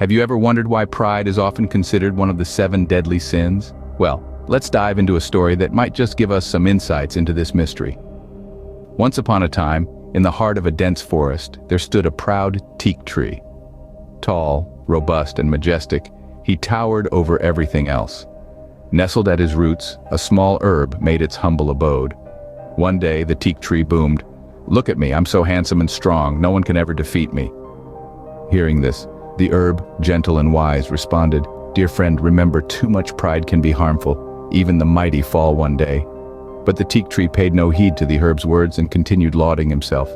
Have you ever wondered why pride is often considered one of the 7 deadly sins? Well, let's dive into a story that might just give us some insights into this mystery. Once upon a time, in the heart of a dense forest, there stood a proud teak tree. Tall, robust, and majestic, he towered over everything else. Nestled at his roots, a small herb made its humble abode. One day, the teak tree boomed, "Look at me, I'm so handsome and strong, no one can ever defeat me." Hearing this, the herb, gentle and wise, responded, "Dear friend, remember, too much pride can be harmful. Even the mighty fall one day." But the teak tree paid no heed to the herb's words and continued lauding himself.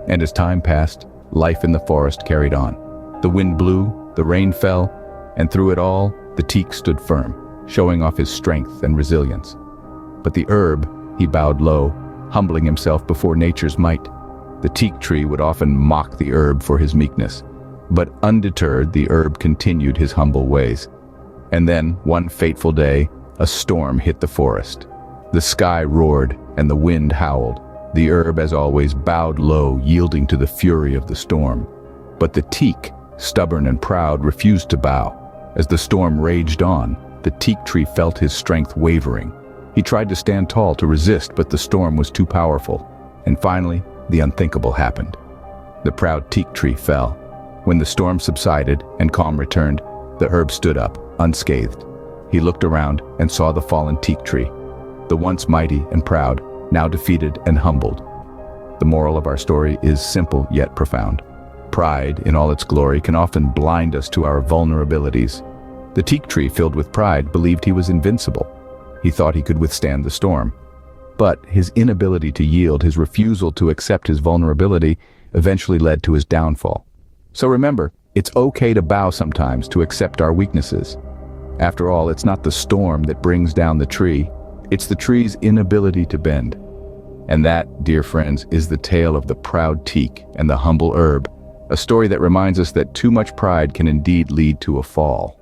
And as time passed, life in the forest carried on. The wind blew, the rain fell, and through it all, the teak stood firm, showing off his strength and resilience. But the herb, he bowed low, humbling himself before nature's might. The teak tree would often mock the herb for his meekness. But undeterred, the herb continued his humble ways. And then, one fateful day, a storm hit the forest. The sky roared, and the wind howled. The herb, as always, bowed low, yielding to the fury of the storm. But the teak, stubborn and proud, refused to bow. As the storm raged on, the teak tree felt his strength wavering. He tried to stand tall to resist, but the storm was too powerful. And finally, the unthinkable happened. The proud teak tree fell. When the storm subsided and calm returned, the herb stood up, unscathed. He looked around and saw the fallen teak tree, the once mighty and proud, now defeated and humbled. The moral of our story is simple yet profound. Pride, in all its glory, can often blind us to our vulnerabilities. The teak tree, filled with pride, believed he was invincible. He thought he could withstand the storm. But his inability to yield, his refusal to accept his vulnerability, eventually led to his downfall. So remember, it's okay to bow sometimes, to accept our weaknesses. After all, it's not the storm that brings down the tree, it's the tree's inability to bend. And that, dear friends, is the tale of the proud teak and the humble herb, a story that reminds us that too much pride can indeed lead to a fall.